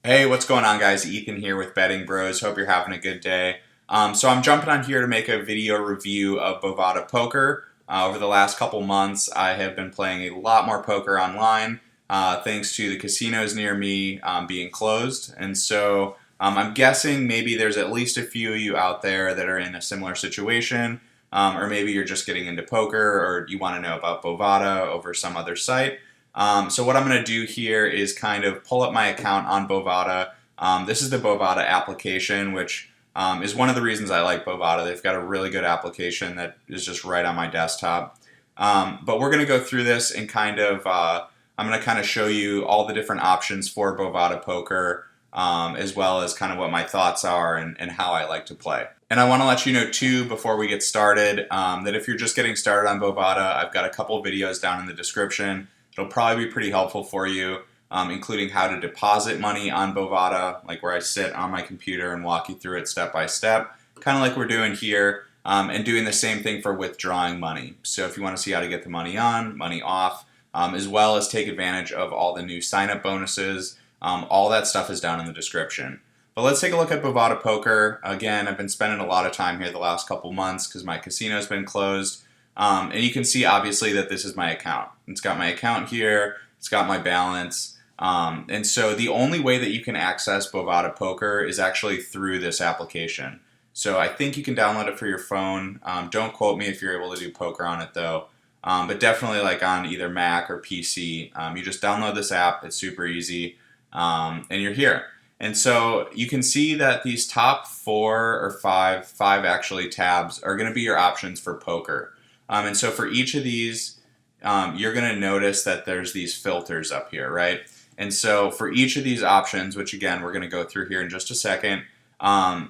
Hey, what's going on, guys? Ethan here with Betting Bros. Hope you're having a good day. So I'm jumping on here to make a video review of Bovada Poker. Over the last couple months, I have been playing a lot more poker online, thanks to the casinos near me being closed. And so I'm guessing maybe there's at least a few of you out there that are in a similar situation, or maybe you're just getting into poker, or you want to know about Bovada over some other site. So what I'm going to do here is kind of pull up my account on Bovada. This is the Bovada application, which is one of the reasons I like Bovada. They've got a really good application that is just right on my desktop. But we're going to go through this and I'm going to kind of show you all the different options for Bovada Poker, as well as kind of what my thoughts are and how I like to play. And I want to let you know too, before we get started, that if you're just getting started on Bovada, I've got a couple videos down in the description. It'll probably be pretty helpful for you, including how to deposit money on Bovada, like where I sit on my computer and walk you through it step by step, kind of like we're doing here, and doing the same thing for withdrawing money. So if you want to see how to get the money on, money off, as well as take advantage of all the new sign-up bonuses, all that stuff is down in the description. But let's take a look at Bovada Poker. Again, I've been spending a lot of time here the last couple months because my casino's been closed. And you can see obviously that this is my account. It's got my account here, it's got my balance. And so the only way that you can access Bovada Poker is actually through this application. So I think you can download it for your phone. Don't quote me if you're able to do poker on it though. But definitely like on either Mac or PC. You just download this app, it's super easy, and you're here. And so you can see that these top four or five actually tabs are going to be your options for poker. And so for each of these, you're going to notice that there's these filters up here, right? And so for each of these options, which again, we're going to go through here in just a second,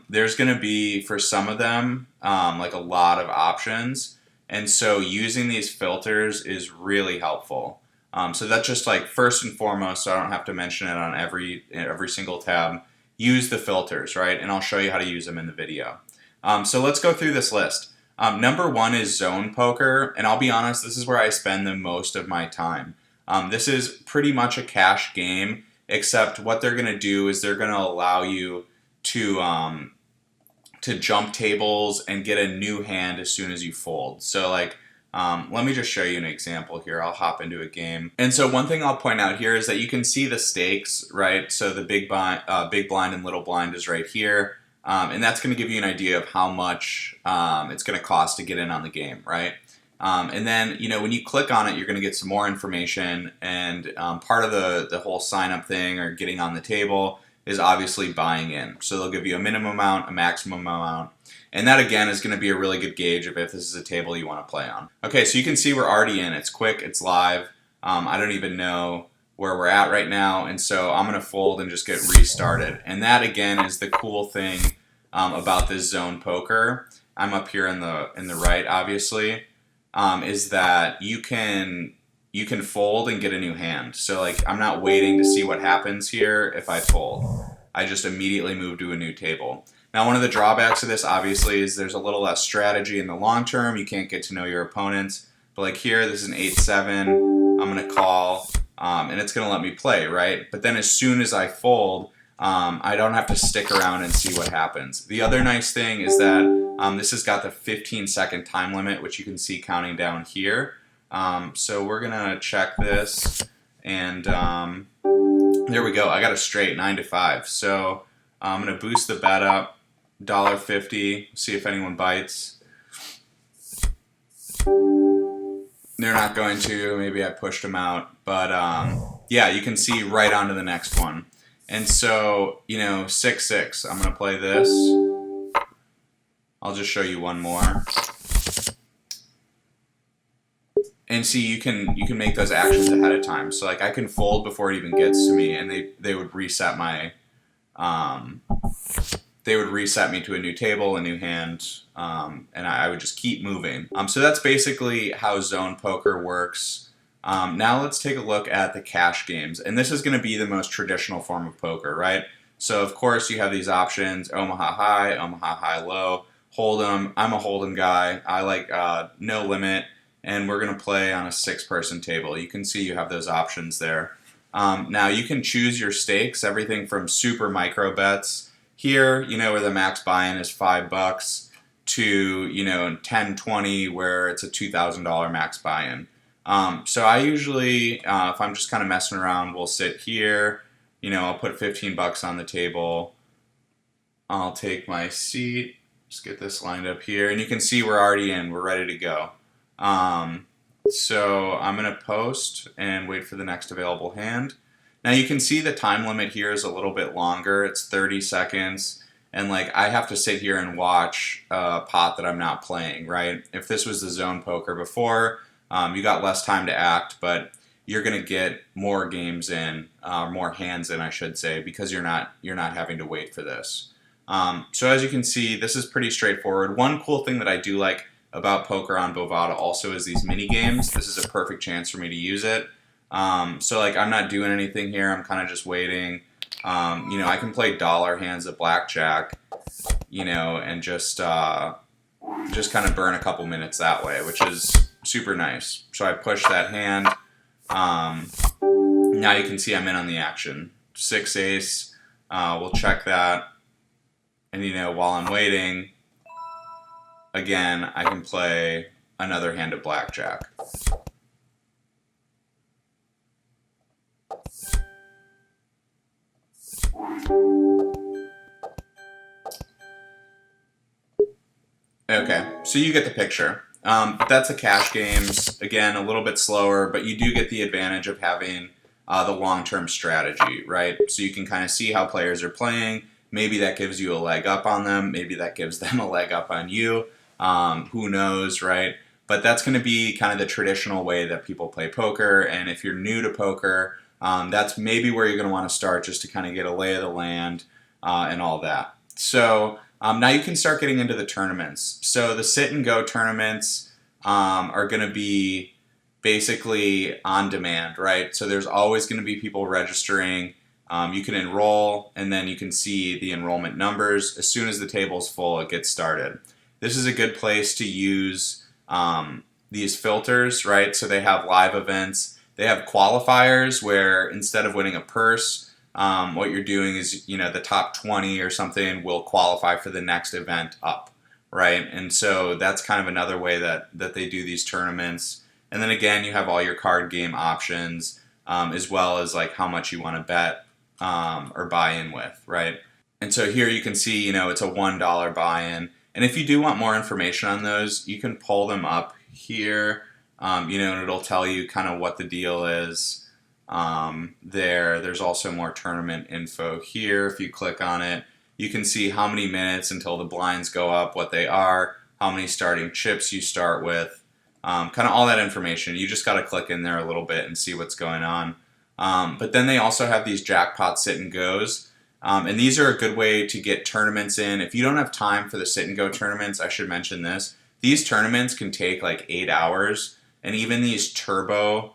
there's going to be, for some of them, like a lot of options. And so using these filters is really helpful. So that's just like first and foremost, so I don't have to mention it on every single tab, use the filters, right? And I'll show you how to use them in the video. So let's go through this list. Number one is zone poker, and I'll be honest, this is where I spend the most of my time. This is pretty much a cash game, except what they're going to do is they're going to allow you to jump tables and get a new hand as soon as you fold. So like, let me just show you an example here. I'll hop into a game. And so one thing I'll point out here is that you can see the stakes, right? So the big blind and little blind is right here. And that's going to give you an idea of how much it's going to cost to get in on the game, right? And then, when you click on it, you're going to get some more information. And part of the whole sign-up thing or getting on the table is obviously buying in. So they'll give you a minimum amount, a maximum amount. And that, again, is going to be a really good gauge of if this is a table you want to play on. Okay, so you can see we're already in. It's quick. It's live. I don't even know where we're at right now, and so I'm going to fold and just get restarted. And that, again, is the cool thing about this zone poker. I'm up here in the right, obviously, is that you can fold and get a new hand. So like, I'm not waiting to see what happens here if I fold. I just immediately move to a new table. Now, one of the drawbacks of this, obviously, is there's a little less strategy in the long term. You can't get to know your opponents. But like here, this is an 8-7. I'm going to call. And it's going to let me play, right? But then as soon as I fold, I don't have to stick around and see what happens. The other nice thing is that this has got the 15-second time limit, which you can see counting down here. So we're going to check this, and there we go. I got a straight 9-5. So I'm going to boost the bet up, $1.50, see if anyone bites. They're not going to. Maybe I pushed them out. But yeah, you can see right on to the next one. And so, 6-6. I'm going to play this. I'll just show you one more. And see, you can make those actions ahead of time. So like, I can fold before it even gets to me, and they would reset my they would reset me to a new table, a new hand, and I would just keep moving. So that's basically how zone poker works. Now let's take a look at the cash games. And this is going to be the most traditional form of poker, right? So of course you have these options: Omaha High, Omaha High Low, Hold'em. I'm a Hold'em guy. I like no limit, and we're going to play on a 6-person table. You can see you have those options there. Now you can choose your stakes, everything from super micro bets here, where the max buy-in is $5 to, 10, 20, where it's a $2,000 max buy-in. So I usually, if I'm just kind of messing around, we'll sit here, I'll put $15 on the table. I'll take my seat, just get this lined up here, and you can see we're already in, we're ready to go. So I'm going to post and wait for the next available hand. Now you can see the time limit here is a little bit longer. It's 30 seconds. And I have to sit here and watch a pot that I'm not playing, right? If this was the zone poker before, you got less time to act, but you're going to get more games in, more hands in, I should say, because you're not having to wait for this. So as you can see, this is pretty straightforward. One cool thing that I do like about poker on Bovada also is these mini games. This is a perfect chance for me to use it. So I'm not doing anything here. I'm kind of just waiting. I can play dollar hands of blackjack, and just kind of burn a couple minutes that way, which is super nice. So I push that hand. Now you can see I'm in on the action. 6 ace. We'll check that. And while I'm waiting, again, I can play another hand of blackjack. Okay, so you get the picture. That's the cash games. Again, a little bit slower, but you do get the advantage of having the long-term strategy, right? So you can kind of see how players are playing. Maybe that gives you a leg up on them. Maybe that gives them a leg up on you. Who knows, right? But that's going to be kind of the traditional way that people play poker. And if you're new to poker, that's maybe where you're going to want to start, just to kind of get a lay of the land and all that. So now you can start getting into the tournaments. So the sit and go tournaments are going to be basically on demand, right? So there's always going to be people registering. You can enroll, and then you can see the enrollment numbers. As soon as the table's full, it gets started. This is a good place to use these filters, right? So they have live events. They have qualifiers where instead of winning a purse, what you're doing is, the top 20 or something will qualify for the next event up, right? And so that's kind of another way that they do these tournaments. And then again, you have all your card game options, as well as how much you want to bet or buy in with, right? And so here you can see, it's a $1 buy-in. And if you do want more information on those, you can pull them up here, and it'll tell you kind of what the deal is there. There's also more tournament info here. If you click on it, you can see how many minutes until the blinds go up, what they are, how many starting chips you start with, kind of all that information. You just got to click in there a little bit and see what's going on. But then they also have these jackpot sit and goes. And these are a good way to get tournaments in. If you don't have time for the sit and go tournaments, I should mention this. These tournaments can take 8 hours. And even these turbo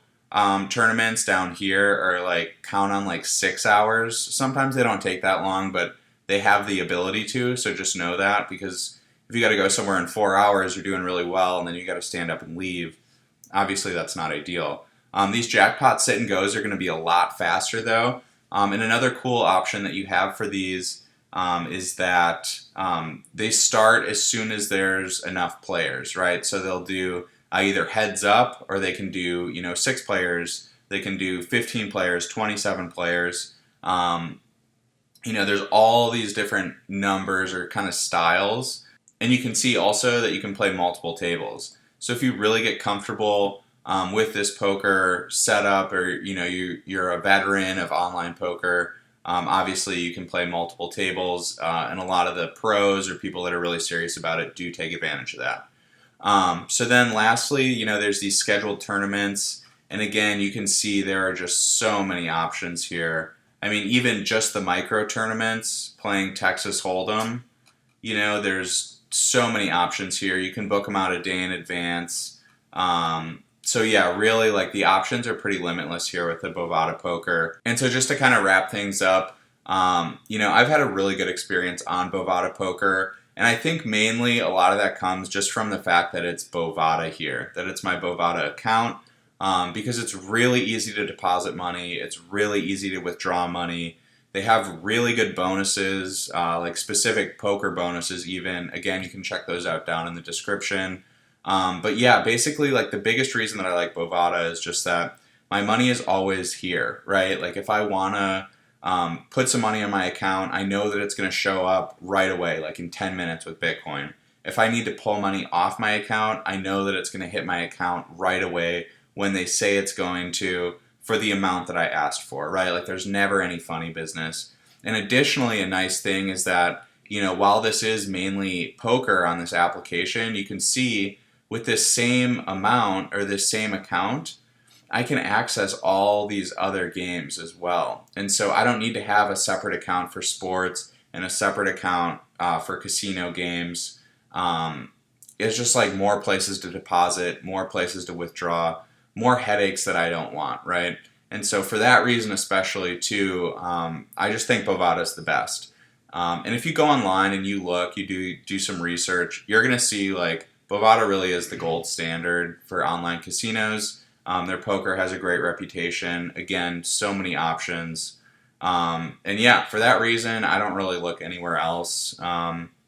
tournaments down here are count on 6 hours. Sometimes they don't take that long, but they have the ability to. So just know that, because if you got to go somewhere in 4 hours, you're doing really well, and then you got to stand up and leave. Obviously, that's not ideal. These jackpot sit and goes are going to be a lot faster, though. And another cool option that you have for these is that they start as soon as there's enough players, right? So they'll do either heads up, or they can do 6 players. They can do 15 players, 27 players. There's all these different numbers or kind of styles, and you can see also that you can play multiple tables. So if you really get comfortable with this poker setup, or you're a veteran of online poker, obviously you can play multiple tables, and a lot of the pros or people that are really serious about it do take advantage of that. So then lastly, there's these scheduled tournaments, and again, you can see there are just so many options here. I mean, even just the micro tournaments, playing Texas Hold'em, there's so many options here. You can book them out a day in advance. So yeah, really, the options are pretty limitless here with the Bovada poker. And so just to kind of wrap things up, I've had a really good experience on Bovada poker. And I think mainly a lot of that comes just from the fact that it's Bovada here, that it's my Bovada account. because it's really easy to deposit money. It's really easy to withdraw money. They have really good bonuses, like specific poker bonuses even. Again, you can check those out down in the description. But yeah, basically like the biggest reason that I like Bovada is just that my money is always here, right? Like if I want to put some money on my account, I know that it's going to show up right away, like in 10 minutes with Bitcoin. If I need to pull money off my account, I know that it's going to hit my account right away when they say it's going to, for the amount that I asked for, right? Like there's never any funny business. And additionally, a nice thing is that, while this is mainly poker on this application, you can see with this same amount or this same account, I can access all these other games as well. And so I don't need to have a separate account for sports and a separate account for casino games. It's just like more places to deposit, more places to withdraw, more headaches that I don't want, right? And so for that reason especially too, I just think Bovada is the best. And if you go online and you look, you do some research, you're going to see like Bovada really is the gold standard for online casinos. Their poker has a great reputation. Again, so many options. And yeah, for that reason, I don't really look anywhere else.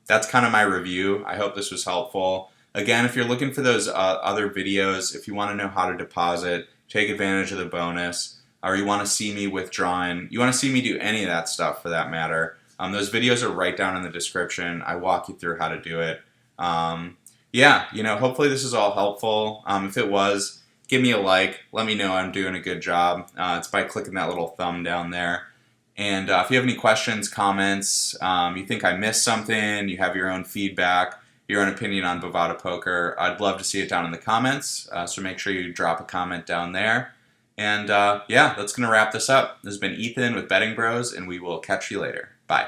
That's kind of my review. I hope this was helpful. Again, if you're looking for those other videos, if you want to know how to deposit, take advantage of the bonus, or you want to see me withdrawing, you want to see me do any of that stuff for that matter, those videos are right down in the description. I walk you through how to do it. Yeah, hopefully this is all helpful. If it was, give me a like. Let me know I'm doing a good job. It's by clicking that little thumb down there. And if you have any questions, comments, you think I missed something, you have your own feedback, your own opinion on Bovada Poker, I'd love to see it down in the comments. So make sure you drop a comment down there. And yeah, that's going to wrap this up. This has been Ethan with Betting Bros, and we will catch you later. Bye.